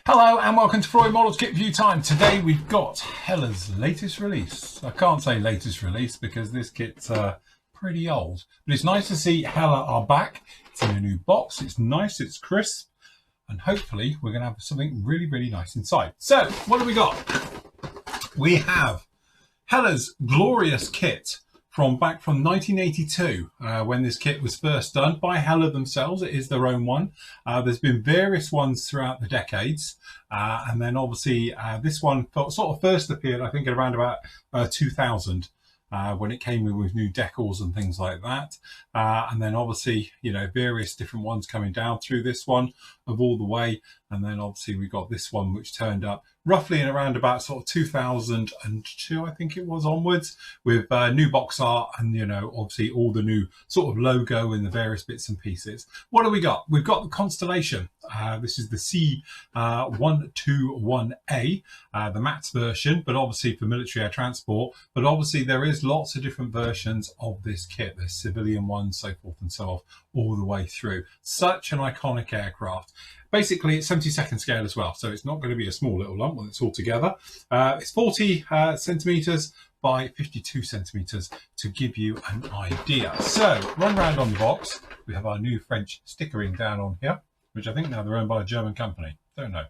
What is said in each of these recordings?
Hello and welcome to Freud Models Kit View Time. Today we've got Hella's latest release. I can't say latest release because this kit's pretty old, but it's nice to see Hella are back. It's in a new box, it's nice, it's crisp, and hopefully we're going to have something really nice inside. So what do we got? We have Hella's glorious kit from back from 1982 when this kit was first done by Hella themselves. It is their own one. There's been various ones throughout the decades, and then obviously this one sort of first appeared I think at around about 2000 when it came in with new decals and things like that, and then obviously various different ones coming down through this one of all the way, and then obviously we got this one which turned up roughly in around about sort of 2002 I think it was onwards, with new box art and obviously all the new sort of logo and the various bits and pieces. What do we got? We've got the Constellation. This is the C121A, the matte version, but obviously for military air transport. But obviously there is lots of different versions of this kit. There's civilian ones, so forth and so on, all the way through. Such an iconic aircraft. Basically, it's 72nd scale as well, so it's not going to be a small little lump when it's all together. It's 40 centimetres by 52 centimetres to give you an idea. So, run round on the box. We have our new French stickering down on here, which I think now they're owned by a German company. Don't know.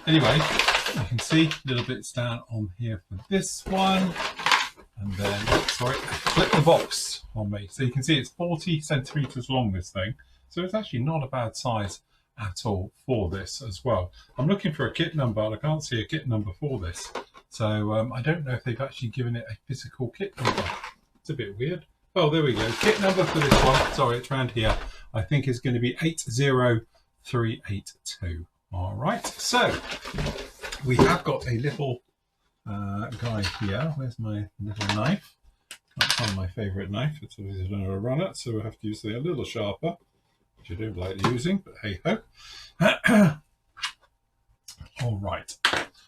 Anyway, you can see little bits down on here for this one. And then, sorry, flip the box on me. So you can see it's 40 centimetres long, this thing. So it's actually not a bad size at all for this as well. I'm looking for a kit number, and I can't see a kit number for this. So I don't know if they've actually given it a physical kit number. It's a bit weird. Oh, there we go. Kit number for this one, sorry, it's around here. I think it's going to be 80382. All right, so we have got a little guy here. Where's my little knife? Can't find my favourite knife. It's obviously going to run it, so we'll have to use the little sharper, which I don't like using, but hey ho. All right,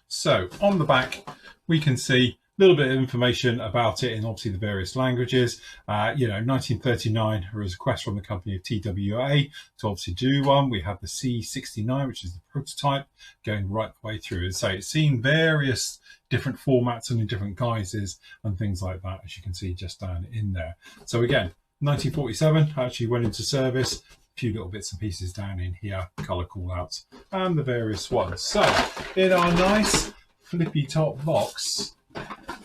so on the back we can see a little bit of information about it in obviously the various languages. 1939 there was a request from the company of TWA to obviously do one. We have the C69, which is the prototype, going right the way through, and so it's seen various different formats and in different guises and things like that, as you can see just down in there. So again, 1947 actually went into service. A few little bits and pieces down in here, colour callouts and the various ones. So in our nice flippy top box,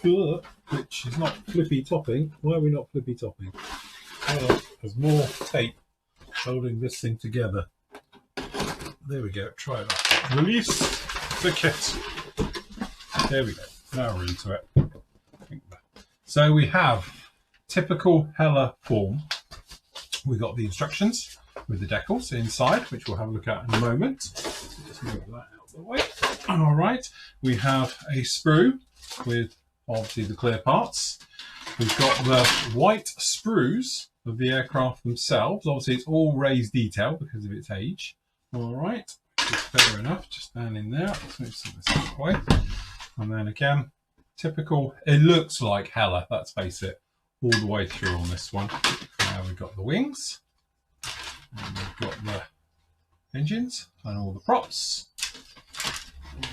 which is not flippy topping. Why are we not flippy topping? Well, there's more tape holding this thing together. There we go, try that. Release the kit. There we go, now we're into it. So we have typical Hella form. We've got the instructions with the decals inside, which we'll have a look at in a moment. So just move that out of the way. All right, we have a sprue with obviously the clear parts. We've got the white sprues of the aircraft themselves. Obviously it's all raised detail because of its age. All right, it's fair enough, just down in there. Let's move some of this out of the way. And then again, typical, it looks like Hella, let's face it, all the way through on this one. We've got the wings, and we've got the engines and all the props.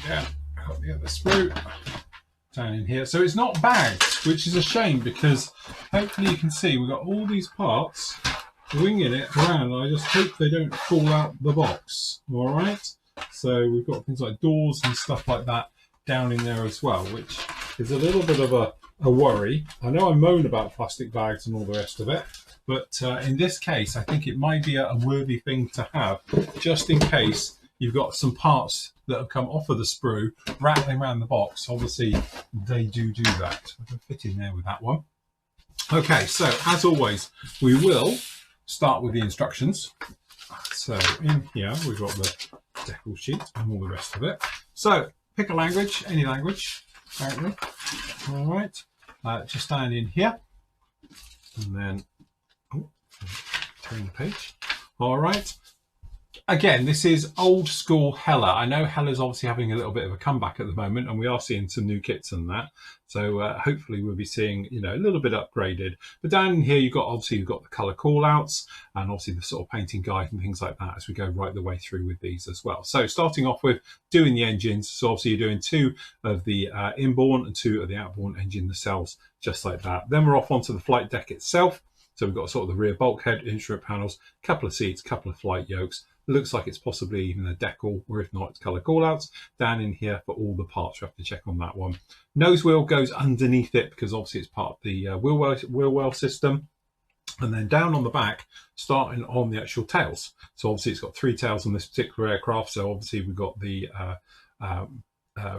Yeah, I've got the other sprue down in here. So it's not bagged, which is a shame because hopefully you can see we've got all these parts winging it around. I just hope they don't fall out the box. All right. So we've got things like doors and stuff like that down in there as well, which is a little bit of a worry. I know I moan about plastic bags and all the rest of it, but in this case, I think it might be a worthy thing to have, just in case you've got some parts that have come off of the sprue rattling around the box. Obviously, they do that. I can fit in there with that one. Okay, so as always, we will start with the instructions. So in here, we've got the decal sheet and all the rest of it. So pick a language, any language, apparently. All right, just down in here, and then turn the page. All right, Again, this is old school Hella. I know Hella's obviously having a little bit of a comeback at the moment, and we are seeing some new kits and that. So hopefully we'll be seeing, you know, a little bit upgraded. But down in here, you've got the colour call-outs and obviously the sort of painting guide and things like that as we go right the way through with these as well. So starting off with doing the engines. So obviously you're doing 2 of the inborn and 2 of the outborn engine nacelles, just like that. Then we're off onto the flight deck itself. So we've got sort of the rear bulkhead, instrument panels, couple of seats, couple of flight yokes. Looks like it's possibly even a decal, or if not, it's colour callouts down in here for all the parts. You have to check on that one. Nose wheel goes underneath it because obviously it's part of the wheel well system. And then down on the back, starting on the actual tails. So obviously it's got 3 tails on this particular aircraft. So obviously we've got the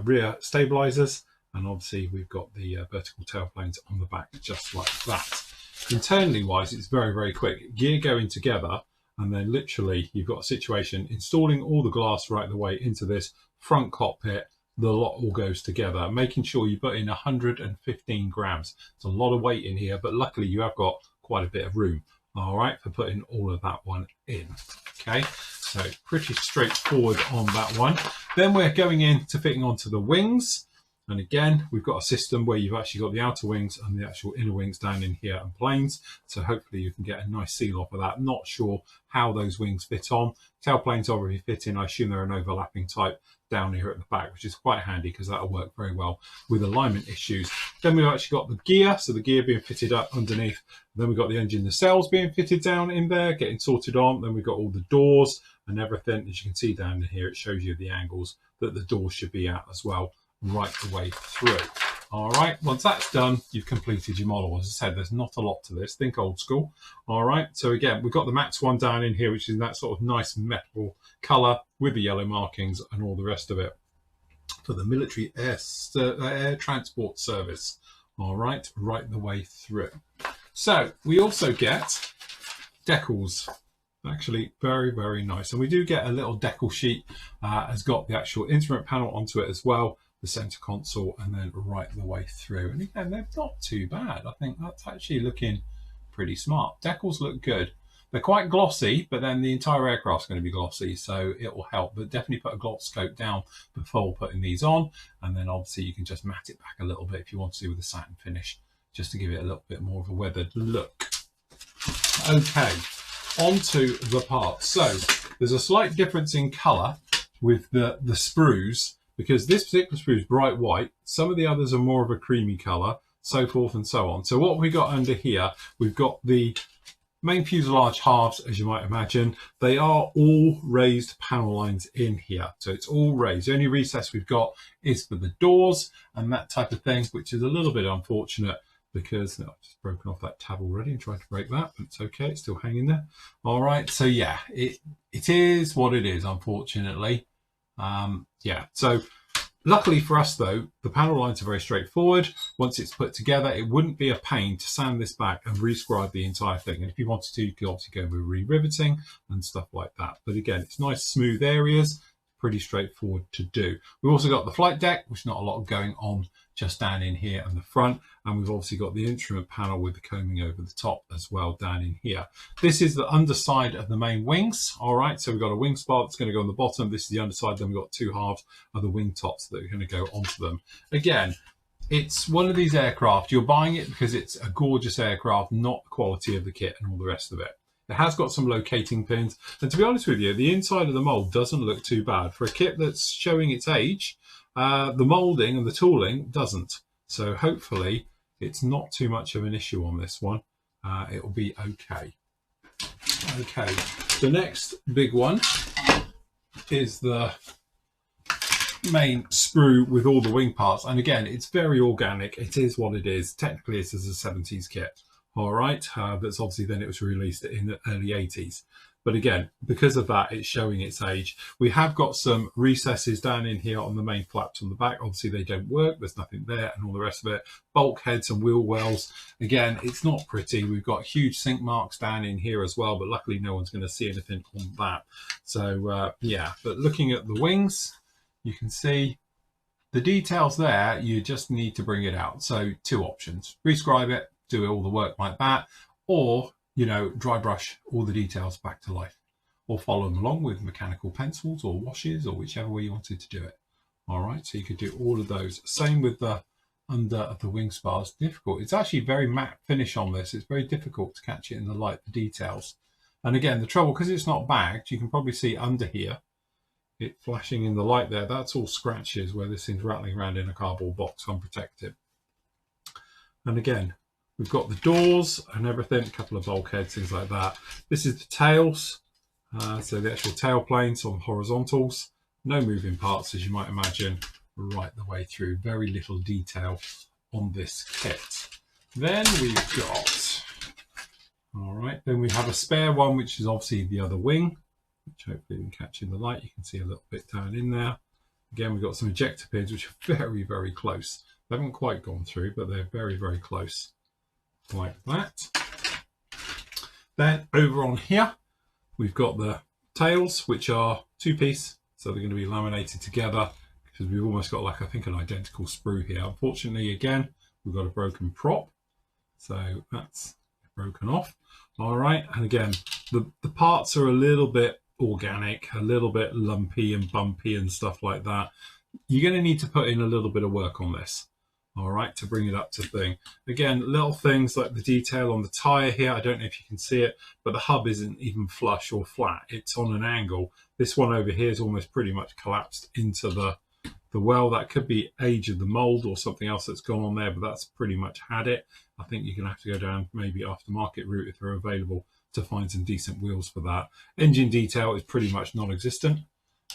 rear stabilizers, and obviously we've got the vertical tail planes on the back, just like that. Internally wise, it's very, very quick. Gear going together, and then literally you've got a situation installing all the glass right the way into this front cockpit. The lot all goes together, making sure you put in 115 grams. It's a lot of weight in here, but luckily you have got quite a bit of room, all right, for putting all of that one in. Okay, so pretty straightforward on that one. Then we're going into fitting onto the wings. And again, we've got a system where you've actually got the outer wings and the actual inner wings down in here and planes. So hopefully you can get a nice seal off of that. Not sure how those wings fit on. Tail planes already fit in. I assume they're an overlapping type down here at the back, which is quite handy because that'll work very well with alignment issues. Then we've actually got the gear. So the gear being fitted up underneath. Then we've got the engine nacelles being fitted down in there, getting sorted on. Then we've got all the doors and everything. As you can see down in here, it shows you the angles that the doors should be at as well, right the way through. All right, once that's done, you've completed your model. As I said, there's not a lot to this. Think old school. All right, so again, we've got the Max one down in here, which is that sort of nice metal color with the yellow markings and all the rest of it for the military air transport service. All right, right the way through. So we also get decals. Actually very, very nice, and we do get a little decal sheet has got the actual instrument panel onto it as well, the center console, and then right the way through. And again, they're not too bad. I think that's actually looking pretty smart. Decals look good. They're quite glossy, but then the entire aircraft's going to be glossy, so it will help. But definitely put a gloss coat down before putting these on, and then obviously you can just matte it back a little bit if you want to with a satin finish, just to give it a little bit more of a weathered look. Okay, onto the parts. So there's a slight difference in color with the sprues, because this particular sprue is bright white. Some of the others are more of a creamy color, so forth and so on. So what we got under here, we've got the main fuselage halves, as you might imagine. They are all raised panel lines in here. So it's all raised. The only recess we've got is for the doors and that type of thing, which is a little bit unfortunate, because I've just broken off that tab already and tried to break that, but it's okay, it's still hanging there. All right, so yeah, it is what it is, unfortunately. Yeah, so luckily for us though, the panel lines are very straightforward. Once it's put together, it wouldn't be a pain to sand this back and rescribe the entire thing. And if you wanted to, you could obviously go with re-riveting and stuff like that. But again, it's nice smooth areas, pretty straightforward to do. We've also got the flight deck, which is not a lot going on just down in here and the front, and we've obviously got the instrument panel with the combing over the top as well down in here. This is the underside of the main wings. All right, so we've got a wing spar that's going to go on the bottom. This is the underside. Then we've got 2 halves of the wing tops that are going to go onto them. Again, it's one of these aircraft, you're buying it because it's a gorgeous aircraft, not the quality of the kit and all the rest of it. It has got some locating pins, and to be honest with you, the inside of the mold doesn't look too bad for a kit that's showing its age. The molding and the tooling doesn't, so hopefully it's not too much of an issue on this one. It will be okay. Okay, the next big one is the main sprue with all the wing parts, and again, it's very organic. It is what it is. Technically, this is a 70s kit. All right, that's obviously then it was released in the early 80s. But again, because of that, it's showing its age. We have got some recesses down in here on the main flaps on the back. Obviously, they don't work. There's nothing there and all the rest of it. Bulkheads and wheel wells. Again, it's not pretty. We've got huge sink marks down in here as well, but luckily no one's going to see anything on that. So, yeah, but looking at the wings, you can see the details there. You just need to bring it out. So 2 options. Rescribe it, do all the work like that, or, you know, dry brush all the details back to life. or follow them along with mechanical pencils or washes or whichever way you wanted to do it. All right, so you could do all of those. Same with the under of the wing spars. Difficult. It's actually very matte finish on this. It's very difficult to catch it in the light, the details. And again, the trouble, because it's not bagged, you can probably see under here, it flashing in the light there. That's all scratches where this thing's rattling around in a cardboard box unprotected. And again, we've got the doors and everything, a couple of bulkheads, things like that. This is the tails. So the actual tail planes on horizontals. No moving parts, as you might imagine, right the way through. Very little detail on this kit. Then we've got, all right, then we have a spare one, which is obviously the other wing, which hopefully you can catch in the light. You can see a little bit down in there. Again, we've got some ejector pins, which are very, very close. They haven't quite gone through, but they're very, very close, like that. Then over on here, we've got the tails, which are two-piece, so they're going to be laminated together because we've almost got, like, I think, an identical sprue here. Unfortunately, again, we've got a broken prop, so that's broken off. All right, and again, the parts are a little bit organic, a little bit lumpy and bumpy and stuff like that. You're going to need to put in a little bit of work on this, all right, to bring it up to thing. Again, little things like the detail on the tire here. I don't know if you can see it, but the hub isn't even flush or flat. It's on an angle. This one over here is almost pretty much collapsed into the well. That could be age of the mold or something else that's gone on there, but that's pretty much had it. I think you're going to have to go down maybe aftermarket route if they're available to find some decent wheels for that. Engine detail is pretty much non-existent.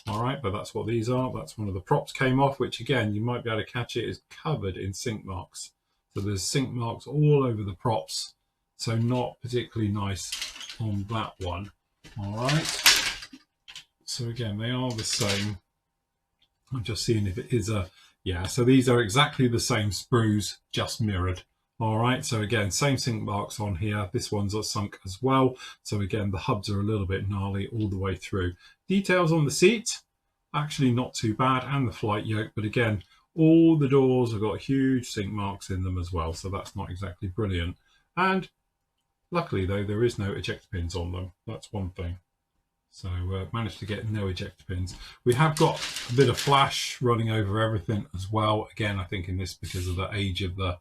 All right, but that's what these are. That's one of the props came off, which again, you might be able to catch it, is covered in sink marks. So there's sink marks all over the props. So not particularly nice on that one. All right. So again, they are the same. I'm just seeing if it is a, yeah, so these are exactly the same sprues, just mirrored. All right, so again, same sink marks on here. This one's sunk as well. So again, the hubs are a little bit gnarly all the way through. Details on the seat, actually not too bad, and the flight yoke. But again, all the doors have got huge sink marks in them as well. So that's not exactly brilliant. And luckily, though, there is no ejector pins on them. That's one thing. So managed to get no ejector pins. We have got a bit of flash running over everything as well. Again, I think in this because of the age of the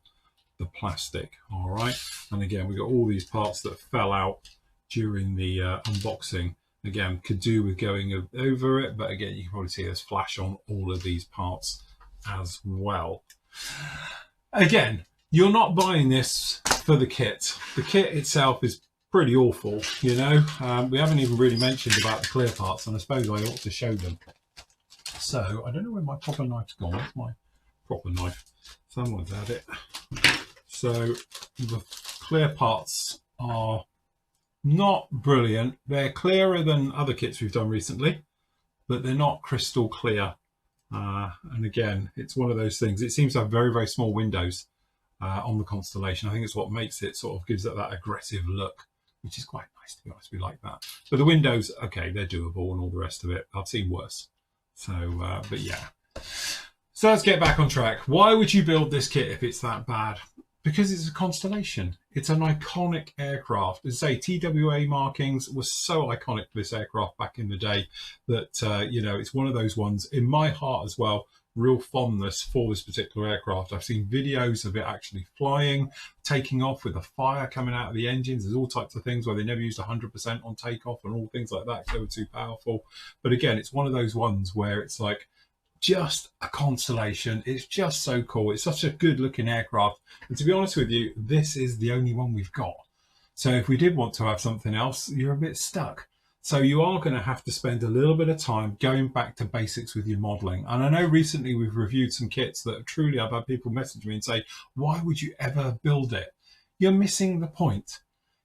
plastic. All right, and again, we got all these parts that fell out during the unboxing. Again, could do with going over it, but again, you can probably see there's flash on all of these parts as well. Again, you're not buying this for the kit. The kit itself is pretty awful, you know. We haven't even really mentioned about the clear parts, and I suppose I ought to show them. So I don't know where my proper knife's gone. Where's my proper knife? Someone's had it. So the clear parts are not brilliant. They're clearer than other kits we've done recently, but they're not crystal clear. And again, it's one of those things. It seems to have very, very small windows on the Constellation. I think it's what makes it sort of gives it that aggressive look, which is quite nice, to be honest. We like that. But the windows, okay, they're doable and all the rest of it. I've seen worse. So, but yeah. So let's get back on track. Why would you build this kit if it's that bad? Because it's a Constellation. It's an iconic aircraft. As I say, TWA markings were so iconic for this aircraft back in the day that, you know, it's one of those ones in my heart as well. Real fondness for this particular aircraft. I've seen videos of it actually flying, taking off with the fire coming out of the engines. There's all types of things where they never used 100% on takeoff and all things like that because they were too powerful. But again, it's one of those ones where it's like, just a Constellation. It's just so cool. It's such a good looking aircraft, and to be honest with you, this is the only one we've got. So if we did want to have something else, you're a bit stuck. So you are going to have to spend a little bit of time going back to basics with your modeling. And I know recently we've reviewed some kits that truly I've had people message me and say, why would you ever build it? You're missing the point.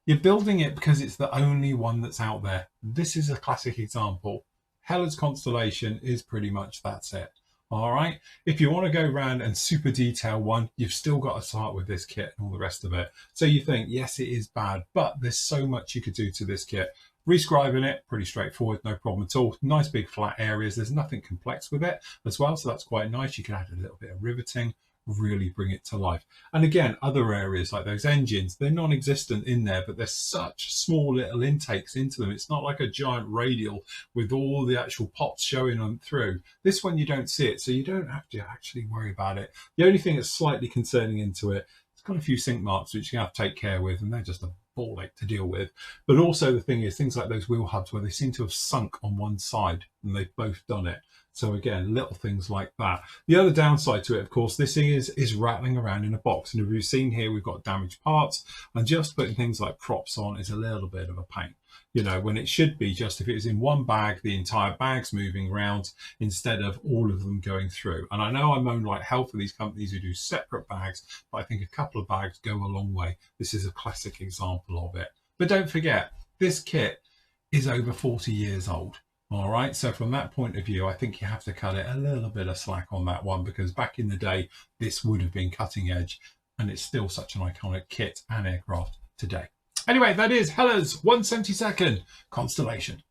You're building it because it's the only one that's out there. This is a classic example. Heller's Constellation is pretty much that's it. All right. If you want to go around and super detail one, you've still got to start with this kit and all the rest of it. So you think, yes, it is bad, but there's so much you could do to this kit. Rescribing it, pretty straightforward, no problem at all. Nice big flat areas. There's nothing complex with it as well, so that's quite nice. You can add a little bit of riveting really bring it to life. And again, other areas like those engines, they're non-existent in there, but there's such small little intakes into them. It's not like a giant radial with all the actual pots showing on through. This one, you don't see it, so you don't have to actually worry about it. The only thing that's slightly concerning into it, it's got a few sink marks which you have to take care with, and they're just a ball ache to deal with. But also the thing is, things like those wheel hubs where they seem to have sunk on one side, and they've both done it. So again, little things like that. The other downside to it, of course, this thing is rattling around in a box. And as we've seen here, we've got damaged parts, and just putting things like props on is a little bit of a pain. You know, when it should be just, if it was in one bag, the entire bag's moving around instead of all of them going through. And I know I moan like hell for these companies who do separate bags, but I think a couple of bags go a long way. This is a classic example of it. But don't forget, this kit is over 40 years old. All right, so from that point of view, I think you have to cut it a little bit of slack on that one, because back in the day, this would have been cutting edge, and it's still such an iconic kit and aircraft today. Anyway, that is Hella's 172nd Constellation.